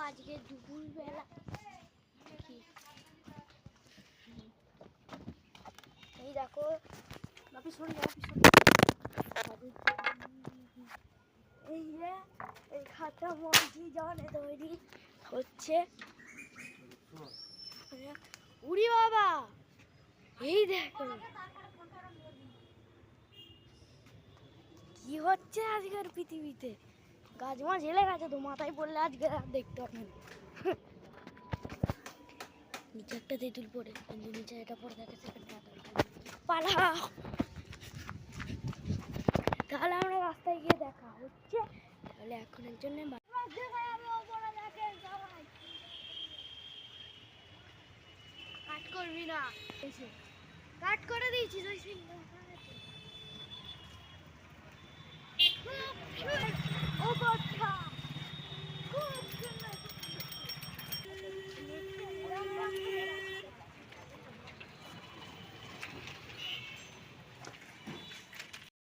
আজকে দুপুরবেলা এই দেখো বাপি শোন এই যে এই খাতা মঞ্চি জনে তৈরি হচ্ছে। উড়ি বাবা এই দেখো কি হচ্ছে আজকের পৃথিবীতে। গাছ মাছ এলে গেছে তো মাথায় পড়লে আজকে আর দেখতে পাবেন। নিচে একটা তেঁতুল পড়ে কিন্তু নিচে এটা পড়ে থাকে সেখানটা পালাও। তাহলে আমরা রাস্তায় গিয়ে দেখা হচ্ছে। তাহলে এখনের জন্য কাট করবি না, কাট করে দিয়েছিস ওই সিনটা। ও